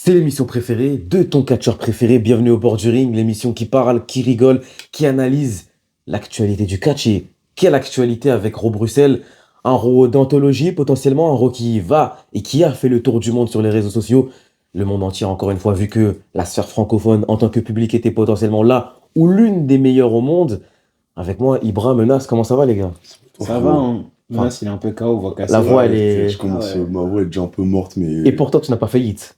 C'est l'émission préférée de ton catcheur préféré. Bienvenue au bord du ring, l'émission qui parle, qui rigole, qui analyse l'actualité du catch. Et quelle actualité avec Ro Bruxelles? Un Ro d'anthologie, potentiellement un Ro qui va et qui a fait le tour du monde sur les réseaux sociaux. Le monde entier, encore une fois, vu que la sphère francophone en tant que public était potentiellement là, ou l'une des meilleures au monde. Avec moi, Ibra, Menace, comment ça va les gars? Ça va, hein. Menace, il est un peu KO, voix cassée. La voix, elle Ouais, est... je commence, Ah ouais. ma voix est déjà un peu morte, mais Et pourtant, tu n'as pas faillite.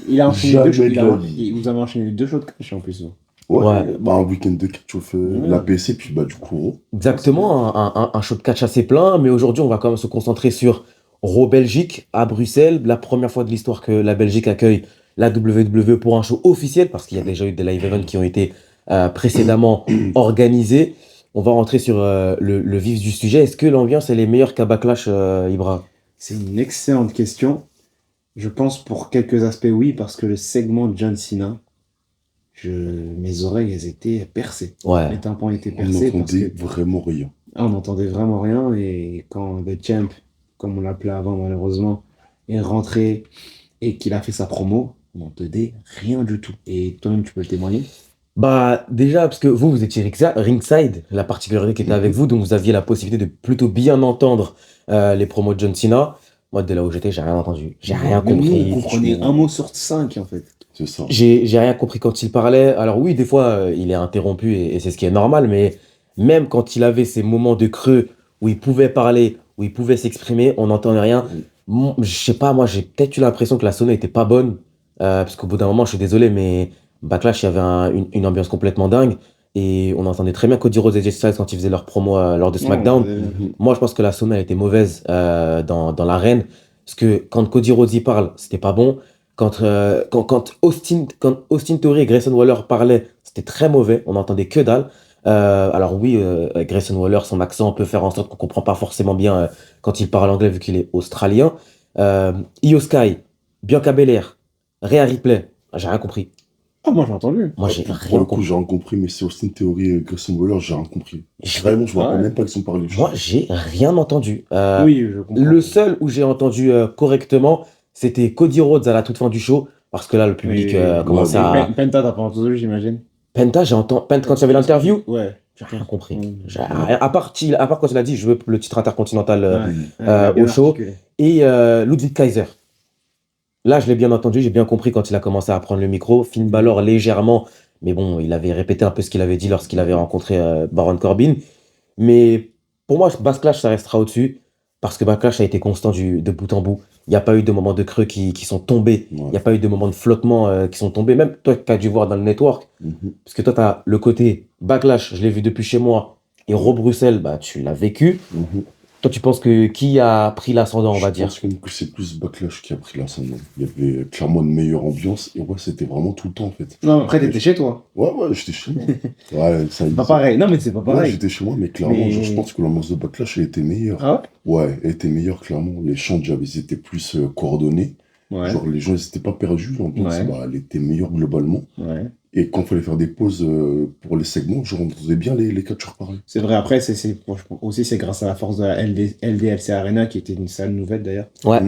Il a enchaîné Jamais deux choses. de la vie. Vous avez enchaîné deux shows de catch en plus. Ouais. un week-end de catch off, Ouais. la PC, puis du coup, Exactement, un show de catch assez plein, mais aujourd'hui, on va quand même se concentrer sur Raw Belgique à Bruxelles, la première fois de l'histoire que la Belgique accueille la WWE pour un show officiel, parce qu'il y a déjà eu des live events qui ont été précédemment organisés. On va rentrer sur le vif du sujet. Est-ce que l'ambiance elle est meilleure qu'à Backlash, Ibra? C'est une excellente question. Je pense pour quelques aspects, oui, parce que le segment de John Cena, mes oreilles, elles étaient percées. Ouais. Les tympans étaient on percés parce n'entendait que vraiment rien. on n'entendait vraiment rien. Et quand The Champ, comme on l'appelait avant malheureusement, est rentré et qu'il a fait sa promo, on n'entendait rien du tout. Et toi-même, tu peux le témoigner. Bah déjà parce que vous étiez ringside, la particularité qui était avec vous, donc vous aviez la possibilité de plutôt bien entendre les promos de John Cena. Moi de là où j'étais, j'ai rien entendu, j'ai rien Même nous, compris. on comprenait un mot sur 5 en fait. C'est ça. J'ai rien compris quand il parlait. Alors oui, des fois il est interrompu et c'est ce qui est normal, mais même quand il avait ces moments de creux où il pouvait parler, où il pouvait s'exprimer, on n'entendait rien. Je sais pas, moi j'ai peut-être eu l'impression que la sono était pas bonne, parce qu'au bout d'un moment, je suis désolé, mais Backlash, il y avait une ambiance complètement dingue. Et on entendait très bien Cody Rhodes et Jay Styles quand ils faisaient leur promo lors de SmackDown. Moi, je pense que la sono elle était mauvaise dans l'arène. Parce que quand Cody Rhodes y parle, c'était pas bon. Quand Austin Theory et Grayson Waller parlaient, c'était très mauvais. On n'entendait que dalle. Alors oui, Grayson Waller, son accent peut faire en sorte qu'on comprend pas forcément bien quand il parle anglais vu qu'il est australien. Io Sky, Bianca Belair, Rhea Ripley, j'ai rien compris. Ah, moi j'ai entendu. Moi, j'ai Pour rien le coup, compris. j'ai rien compris, mais c'est Austin Theory et Grayson Waller, j'ai rien compris. Vraiment, je me rappelle Ouais. même pas qu'ils ont parlé. Moi, j'ai rien entendu. Oui, je comprends. Le seul où j'ai entendu correctement, c'était Cody Rhodes à la toute fin du show, parce que là, le public Oui. commençait Ouais, à... Penta, t'as pas entendu, j'imagine. Penta, Penta, quand il y avait l'interview, Ouais. j'ai rien compris. Mm. À part quand il a dit, je veux le titre intercontinental Ouais, au show. articulé. Et Ludwig Kaiser. Là, je l'ai bien entendu, j'ai bien compris quand il a commencé à prendre le micro. Finn Balor légèrement, mais bon, il avait répété un peu ce qu'il avait dit lorsqu'il avait rencontré Baron Corbin. Mais pour moi, Backlash, ça restera au-dessus, parce que Backlash a été constant de bout en bout. Il n'y a pas eu de moments de creux qui sont tombés. Il n'y a pas eu de moments de flottement qui sont tombés. Même toi, tu as dû voir dans le network, parce que toi, tu as le côté Backlash, je l'ai vu depuis chez moi, et Raw Bruxelles, bah, tu l'as vécu. Toi, tu penses que qui a pris l'ascendant, on va dire? Je pense que c'est plus Backlash qui a pris l'ascendant. Il y avait clairement une meilleure ambiance, et ouais, c'était vraiment tout le temps en fait. Non, après, t'étais chez toi. Ouais, j'étais chez moi. Ouais, ça C'est pas pareil. Non, mais c'est pas Ouais, pareil. j'étais chez moi, mais clairement, Mais- genre, je pense que l'ambiance de Backlash, elle était meilleure. Ah Ouais, elle était meilleure, clairement. Les chants, déjà, ils étaient plus coordonnés. ouais? Genre, les gens, ils étaient pas perdus. L'ambiance, Ouais. bah, elle était meilleure globalement. Ouais. Et quand il fallait faire des pauses pour les segments, genre, on entendait bien les catcheurs parler. C'est vrai, après, aussi, c'est grâce à la force de la LDLC Arena, qui était une salle nouvelle d'ailleurs. Ouais.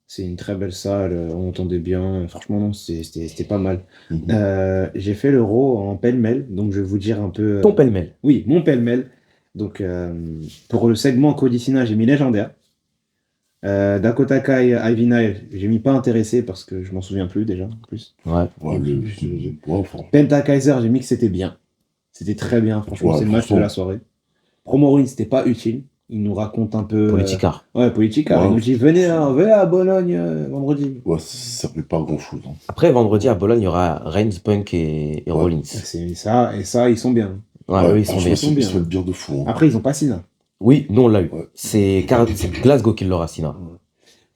C'est une très belle salle, on entendait bien. Franchement, non, c'était pas mal. Mhm. J'ai fait l'Euro en pêle-mêle, donc je vais vous dire un peu. Ton pêle-mêle. Oui, mon pêle-mêle. Donc, pour le segment Cody Cena, j'ai mis légendaire. Dakota Kai, Ivy Nile, j'ai mis pas intéressé parce que je m'en souviens plus déjà. En plus. Ouais. Ouais, ouais, enfin, Penta Kaiser, j'ai mis que c'était bien. C'était très bien, franchement, Ouais, c'est le match de franchement. la soirée. Promo Win, c'était pas utile. Il nous raconte un peu. Politicard. Ouais, Politica. Ouais. Il nous dit venez à Bologne vendredi. ouais, ça fait pas grand-chose. Hein. Après, vendredi à Bologne, il y aura Reigns, Punk et Rollins. C'est ça, et ça, ils sont bien. Ouais, eux, ils sont franchement, bien. sont bien. Ils se fait bien de fou. Hein. Après, ils ont pas Sina. Oui, nous, on l'a eu. Ouais. C'est Glasgow qui l'aura, Sina.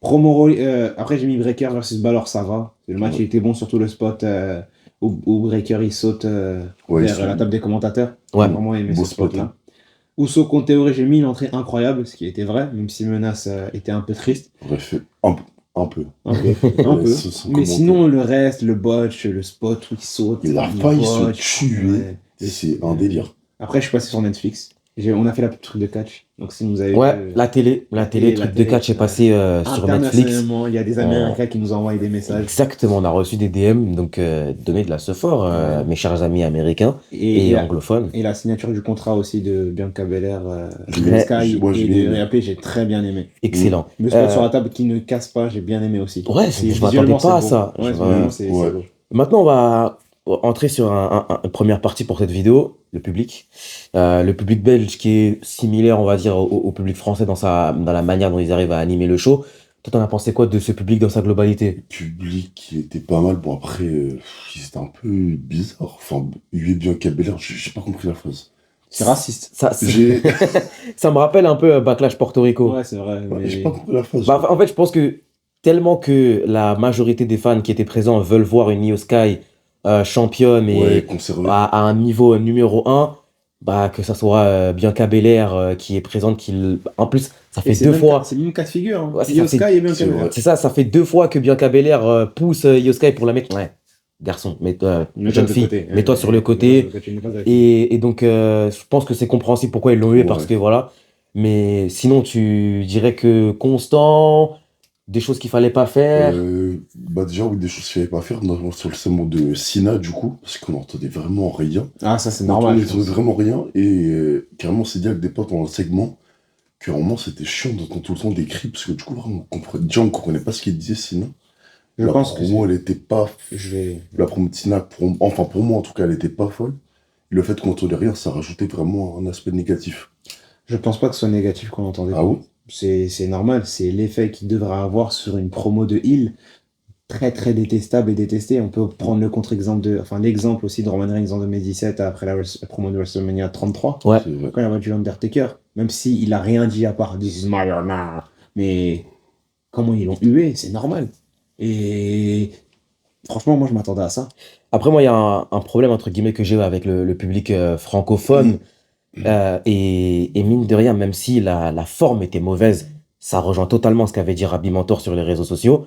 Après, j'ai mis Breaker versus Balor, ça va. Le match, il était bon, surtout le spot où Breaker il saute Ouais, vers il la table des commentateurs. Ouais. J'ai vraiment aimé Beau ce spot, spot-là. hein. Uso contre Théorie, j'ai mis une entrée incroyable, ce qui était vrai, même si Menace était un peu triste. Bref, un peu. Un peu. Ouais, sans Mais commentaire. sinon, le reste, le botch, le spot où il saute. Et la il faille se botch, tuer, ouais. c'est un délire. Après, je suis passé sur Netflix. On a fait la petite truc de catch. Donc si vous avez Ouais, vu, la télé, télé, truc de catch est passé sur Netflix. internationalement, il y a des Américains qui nous envoient des messages. Exactement, on a reçu des DM, donc donnez de la support, Ouais. mes chers amis américains et anglophones. Et la signature du contrat aussi de Bianca Belair, Très- Sky moi, j'ai et bien de aimé. Réapé, j'ai très bien aimé. Excellent. Le spot sur la table qui ne casse pas, j'ai bien aimé aussi. Ouais, C'est- je m'attendais visuellement, pas à c'est beau. ça. Ouais, Je- visuellement, c'est ouais. beau. Maintenant, on va entrer sur une première partie pour cette vidéo, le public. Le public belge qui est similaire, on va dire, au public français dans la manière dont ils arrivent à animer le show. Toi, t'en as pensé quoi de ce public dans sa globalité? Le public qui était pas mal. Bon, après, c'était un peu bizarre. Enfin, lui, Bianca Belair, j'ai pas compris la phrase. C'est raciste. J'ai Ça me rappelle un peu Backlash Porto Rico. Ouais, c'est vrai. ouais, mais- j'ai pas compris la phrase. Bah, en fait, je pense que tellement que la majorité des fans qui étaient présents veulent voir une Io Sky championne et Ouais, conservé. à un niveau numéro 1, bah, que ça soit Bianca Belair qui est présente, en plus, ça fait Et c'est deux même fois. c'est le même cas de figure. Hein. Ouais, c'est Io ça, Sky et Bianca c'est Belair. vrai. C'est ça, ça fait 2 fois que Bianca Belair pousse Io Sky pour la mettre. Ouais, garçon, Mets-toi jeune de fille, côté. mets-toi sur le côté. Tu n'es pas d'accord. Et donc, je pense que c'est compréhensible pourquoi ils l'ont eu, Ouais. parce que voilà. Mais sinon, tu dirais que constant, des choses qu'il fallait pas faire. Bah déjà, oui, des choses qu'il fallait pas faire, notamment sur le segment de Sina, du coup, parce qu'on entendait vraiment rien. Ah, ça, c'est On normal. je entendait pense. vraiment rien, et carrément, c'est dit avec des potes dans le segment, que vraiment, c'était chiant d'entendre tout le temps des cris, parce que du coup, vraiment, déjà, on comprenait pas ce qu'il disait, Sina. Je La pense que promo, elle était pas... je vais. La promo de Sina, enfin, pour moi, en tout cas, elle était pas folle. Et le fait qu'on entendait rien, ça rajoutait vraiment un aspect négatif. Je pense pas que ce soit négatif qu'on entendait. Ah oui? C'est normal, c'est l'effet qu'il devrait avoir sur une promo de heel très très détestable et détestée. On peut prendre le contre-exemple l'exemple aussi de Roman Reigns en 2017 après la promo de WrestleMania 33, Ouais. C'est vrai. quand il a battu l'Undertaker, même s'il a rien dit à part This is my honor, mais comment ils l'ont hué, c'est normal. Et franchement, moi je m'attendais à ça. Après, moi, il y a un problème, entre guillemets, que j'ai avec le public francophone. Et mine de rien, même si la forme était mauvaise, ça rejoint totalement ce qu'avait dit Rabbi Mentor sur les réseaux sociaux.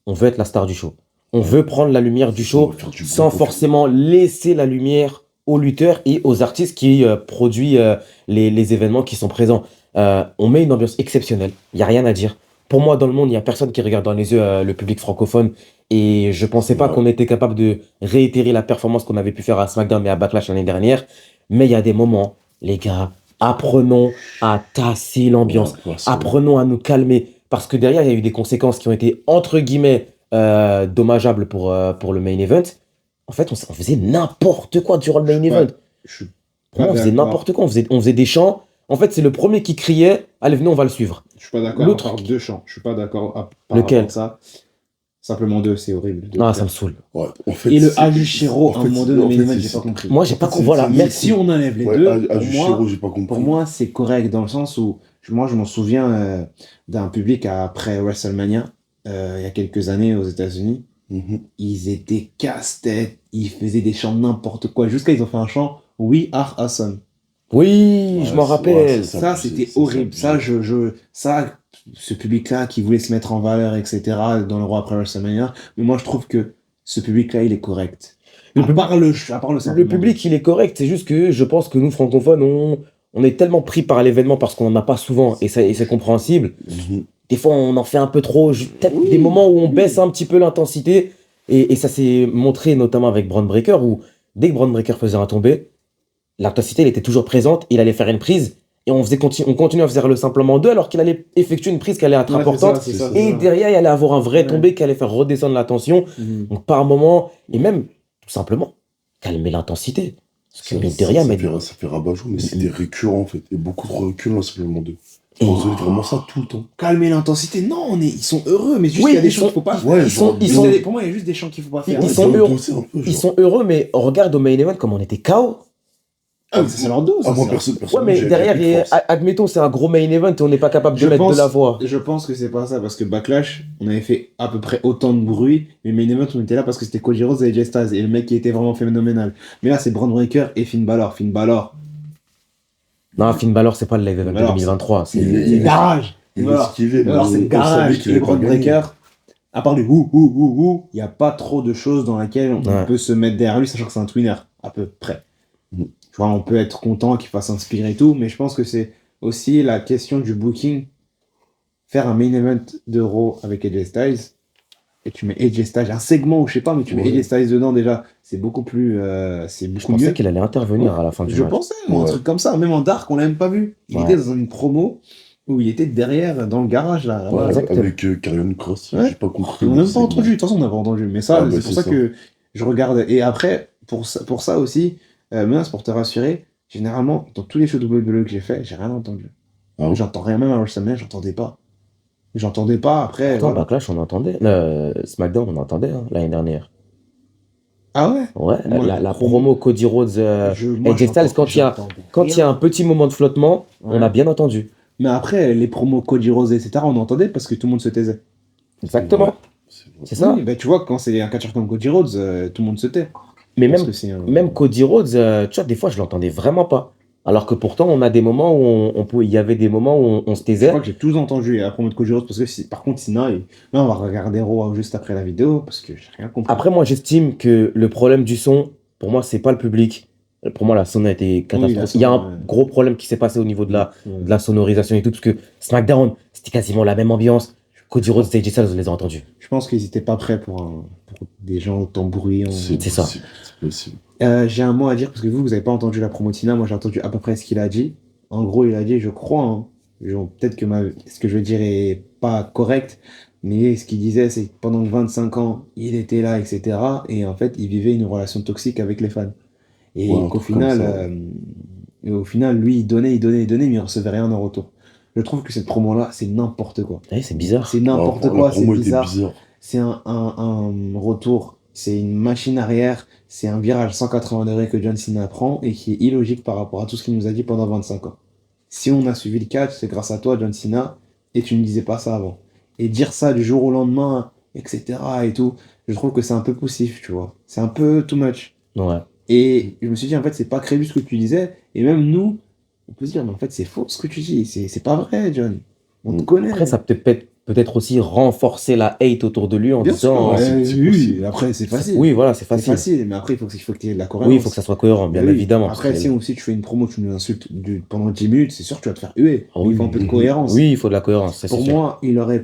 On veut être la star du show. On veut prendre la lumière du show Faire du sans bon forcément laisser la lumière aux lutteurs et aux artistes qui produisent les événements qui sont présents. On met une ambiance exceptionnelle, il n'y a rien à dire. Pour moi, dans le monde, il n'y a personne qui regarde dans les yeux le public francophone. Et je pensais pas Ouais. qu'on était capable de réitérer la performance qu'on avait pu faire à SmackDown et à Backlash l'année dernière. Mais il y a des moments, les gars, apprenons à tasser l'ambiance. Ouais, c'est vrai. Apprenons à nous calmer. Parce que derrière, il y a eu des conséquences qui ont été, entre guillemets, dommageables pour le main event. En fait, on faisait n'importe quoi durant le main Je suis event. Je suis Pour moi, on pas faisait d'accord. n'importe quoi. On faisait des chants. En fait, c'est le premier qui criait « Allez, venez, on va le suivre Je suis pas d'accord L'autre- à part deux chants. Je suis pas d'accord par Lequel rapport à ça. Simplement deux, c'est horrible. ». Ah, ça me saoule. Ouais, en fait, Et le c'est- Ajushiro, en à un fait, moment donné, en mais fait, j'ai c'est- pas compris. Moi, j'ai En pas fait, compris. c'est- Voilà, c'est- Mais merci. si on enlève les Ouais, deux, Ajushiro, j'ai pas compris. pour moi, c'est correct dans le sens où moi, je m'en souviens d'un public après WrestleMania, il y a quelques années aux États-Unis. Mhm. Ils étaient casse-tête, ils faisaient des chants n'importe quoi. Jusqu'à ils ont fait un chant We Are Awesome. Oui, Ouais, je m'en c'est- rappelle. ouais, Ça, c'était horrible. Ça, ce public-là qui voulait se mettre en valeur, etc., dans le roi après WrestleMania. Mais moi, je trouve que ce public-là, il est correct. Le À public- part le Le simplement. public, il est correct. C'est juste que je pense que nous, francophones, on est tellement pris par l'événement parce qu'on n'en a pas souvent et c'est compréhensible. Mhm. Des fois, on en fait un peu trop. Peut-être des moments où on baisse un petit peu l'intensité. Et ça s'est montré notamment avec Braun Breaker, où dès que Braun Breaker faisait un tombé, l'intensité, elle était toujours présente. Il allait faire une prise et on continuait à faire le simplement 2 alors qu'il allait effectuer une prise qui allait être Ouais, importante. c'est ça, Et derrière, il allait avoir un vrai Ouais. tombé qui allait faire redescendre la tension. Mhm. Donc, par moment, et même, tout simplement, calmer l'intensité. Parce que, mine de rien, mais. Ça fait rabat-joie, mais c'était récurrent en fait. Et beaucoup trop récurrent, simplement deux. Et- On faisait vraiment ça tout le temps. Calmer l'intensité. Non, ils sont heureux, mais juste Oui, il y a des ils chants sont- qu'il faut pas faire. Ouais, ils sont- Il ils y a sont- pour moi, il y a juste des chants qu'il faut pas faire. Ils Ouais, sont de heureux. bosser un peu, Ils genre. sont heureux, mais on regarde au main event comme on était KO. Ah, mais ça, c'est leur dose. Ah, moi, ça. personne. Ouais, mais derrière, admettons, c'est un gros main event et on n'est pas capable de Je mettre pense- de la voix. Je pense que c'est pas ça, parce que Backlash, on avait fait à peu près autant de bruit, mais Main Event, on était là parce que c'était Cody Rhodes et AJ Styles, et le mec qui était vraiment phénoménal. Mais là, c'est Braun Breaker et Finn Balor. Finn Balor, Non, Finn Balor, c'est pas le live event de Balor, 2023. il est- c'est il est- garage. Il est Balor, ce qu'il est, mais Alors, c'est on savait garage. qu'il Et allait pas Braun gagner. Breaker, à part le ouh, il n'y a pas trop de choses dans lesquelles on Ouais. peut se mettre derrière lui, sachant que c'est un twinner, à peu près. Tu vois, on peut être content qu'il fasse inspirer et tout, mais je pense que c'est aussi la question du booking. Faire un main event de Raw avec AJ Styles, et tu mets AJ Styles, un segment ou je sais pas, mais tu mets Ouais. AJ Styles dedans déjà, c'est beaucoup plus, c'est Je beaucoup pensais mieux. qu'il allait intervenir à la fin du Je match. pensais, moi, un Ouais. truc comme ça, même en Dark, on l'a même pas vu. Il Ouais. était dans une promo où il était derrière, dans le garage, là. Ouais, là-bas. exactement. avec Karrion Cross, Ouais. j'ai pas compris. On n'a le même pas segment. entendu, de toute façon, on n'avait entendu. Mais ça, Ah, bah, c'est pour c'est ça ça. que je regarde. Et après, pour ça aussi, Menace, pour te rassurer, généralement, dans tous les shows WWE que j'ai fait, j'ai rien entendu. Ah ouais. J'entends rien, même à WrestleMania, j'entendais pas, après, Pourtant, voilà. Backlash, on entendait. SmackDown, on entendait l'année dernière. Ah ouais? Ouais, Moi, la promo Cody Rhodes moi, AJ Styles, quand il y a rien. un petit moment de flottement, on Ouais. a bien entendu. Mais après, les promos Cody Rhodes, etc., on entendait parce que tout le monde se taisait. Exactement. Ouais, c'est vrai. C'est ça. Oui, bah, tu vois, quand c'est un catcheur comme Cody Rhodes, tout le monde se tait. Mais Parce même, que c'est un... même Cody Rhodes, tu vois, des fois, je l'entendais vraiment pas. Alors que pourtant, on a des moments où il y avait des moments où on se Je taisait. crois que j'ai tous entendu la promo de Cody Rhodes parce que par contre, sinon, là, on va regarder Raw juste après la vidéo parce que j'ai rien compris. Après, moi, j'estime que le problème du son, pour moi, c'est pas le public. Pour moi, la son a été catastrophique. Il y a un gros problème qui s'est passé au niveau de la sonorisation et tout, parce que SmackDown, c'était quasiment la même ambiance. Cody Rhodes et AJ Styles, on les a entendus. Je pense qu'ils étaient pas prêts pour des gens autant bruyants. C'est ça. possible, c'est possible. J'ai un mot à dire parce que vous avez pas entendu la promo de Tina. Moi, j'ai entendu à peu près ce qu'il a dit. En gros, il a dit, je crois, hein, peut-être que ce que je veux dire est pas correct, mais ce qu'il disait, c'est que pendant 25 ans, il était là, etc. Et en fait, il vivait une relation toxique avec les fans. Et Ouais, un qu'au truc comme final, ça, au final, lui, il donnait, mais il recevait rien en retour. Je trouve que cette promo-là, c'est n'importe quoi. Ouais, c'est bizarre. C'est n'importe La quoi, c'est promo était bizarre. bizarre. C'est un retour, c'est une machine arrière, c'est un virage 180 degrés que John Cena prend et qui est illogique par rapport à tout ce qu'il nous a dit pendant 25 ans. Si on a suivi le catch, c'est grâce à toi, John Cena, et tu ne disais pas ça avant. Et dire ça du jour au lendemain, etc. et tout, je trouve que c'est un peu poussif, tu vois. C'est un peu too much. Ouais. Et je me suis dit, en fait, c'est pas crédible ce que tu disais, et même nous, on peut se dire, mais en fait, c'est faux ce que tu dis, c'est pas vrai, John. On te connaît. Après, ça peut-être aussi renforcer la hate autour de lui en Bien disant. sûr, c'est oui, possible. après, c'est facile. Oui, voilà, c'est C'est facile. facile, mais après, il faut qu'il y ait de la cohérence. Oui, il faut que ça soit cohérent, bien Oui. évidemment. Après, parce si que- aussi tu fais une promo, tu nous insultes pendant 10 minutes, c'est sûr que tu vas te faire huer. Ah oui, Il faut un peu de oui. cohérence. Oui, il faut de la cohérence, ça, c'est Pour sûr. moi, il aurait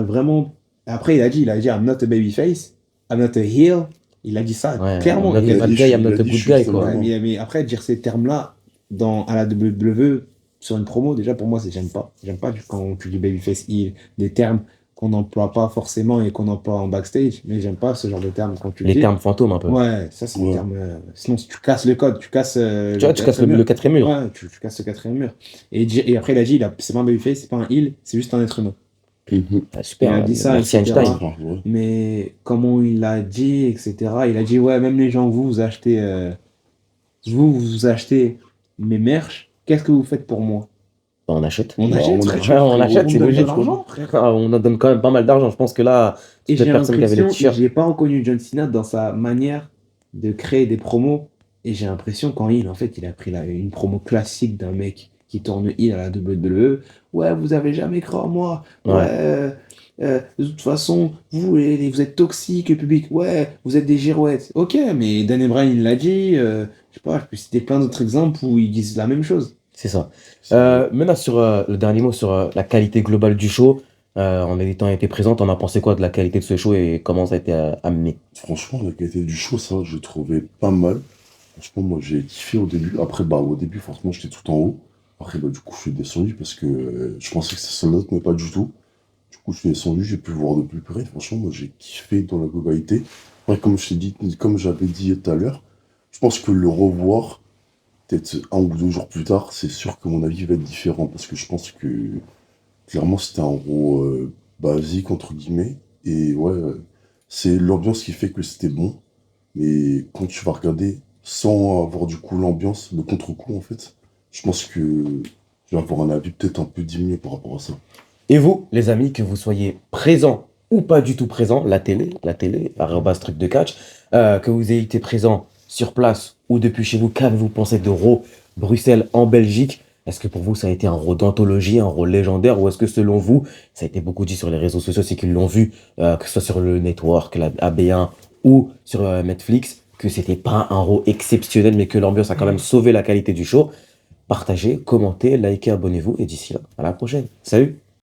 vraiment. Après, il a dit, I'm not a babyface, I'm not a heel. Il a dit ça Ouais, clairement. I'm not Il a a bad dit- guy, I'm not a il a dit, good je suis guy, justement- quoi. Ouais, mais après, dire ces termes-là à la WWE sur une promo, déjà pour moi, j'aime pas. J'aime pas quand tu dis babyface, heel, des termes qu'on n'emploie pas forcément et qu'on emploie en backstage, mais j'aime pas ce genre de termes quand tu le Les dis. termes fantômes, un peu. Ouais, ça c'est des Ouais. termes. Sinon, si tu casses le code, tu casses. Tu vois, tu casses le quatrième mur. Ouais, tu casses le quatrième mur. Et après, il a dit, c'est pas un babyface, c'est pas un heel, c'est juste un être humain. Mhm. Ah, super, Il a dit ça, merci etc. Einstein. Ouais. Mais comment il l'a dit, etc. Il a dit, ouais, même les gens, vous achetez. Vous achetez mes merch, qu'est-ce que vous faites pour moi? On achète. On Bah, achète, on frère. achète, Ouais, on achète, On c'est donne de logique. l'argent, frère. Ah, on en donne quand même pas mal d'argent. Je pense que là, Et toute j'ai personne qui avait les l'impression, t-shirts. j'ai pas reconnu John Cena dans sa manière de créer des promos. Et j'ai l'impression quand en fait, il a pris une promo classique d'un mec qui tourne heel à la WWE. Ouais, vous avez jamais cru en moi. Ouais, de toute façon, vous êtes toxiques, le public. Ouais, vous êtes des girouettes. Ok, mais Dan Bryan, il l'a dit. Je sais pas, je peux citer plein d'autres exemples où ils disent la même chose. C'est ça. Maintenant, sur le dernier mot sur la qualité globale du show, en ayant été présente, on a pensé quoi de la qualité de ce show et comment ça a été amené? Franchement, la qualité du show, ça, je trouvais pas mal. Franchement, moi, j'ai kiffé au début. Après, au début, franchement, j'étais tout en haut. Après, du coup, je suis descendu parce que je pensais que c'était sold out, mais pas du tout. Du coup, je suis descendu, j'ai pu voir de plus près. Franchement, moi, j'ai kiffé dans la globalité. Après, comme j'avais dit tout à l'heure, je pense que le revoir, peut-être 1 ou 2 jours plus tard, c'est sûr que mon avis va être différent parce que je pense que clairement, c'était un Raw basique, entre guillemets. Et ouais, c'est l'ambiance qui fait que c'était bon. Mais quand tu vas regarder sans avoir du coup l'ambiance, le contre-coup en fait, je pense que tu vas avoir un avis peut-être un peu diminué par rapport à ça. Et vous, les amis, que vous soyez présents ou pas du tout présents, la télé, arobase truc de catch, que vous ayez été présent sur place ou depuis chez vous, qu'avez-vous pensé de Raw Bruxelles en Belgique? Est-ce que pour vous, ça a été un Raw d'anthologie, un Raw légendaire, ou est-ce que selon vous, ça a été beaucoup dit sur les réseaux sociaux, c'est qu'ils l'ont vu, que ce soit sur le network, la AB1 ou sur Netflix, que c'était pas un Raw exceptionnel, mais que l'ambiance a quand même sauvé la qualité du show. Partagez, commentez, likez, abonnez-vous et d'ici là, à la prochaine. Salut!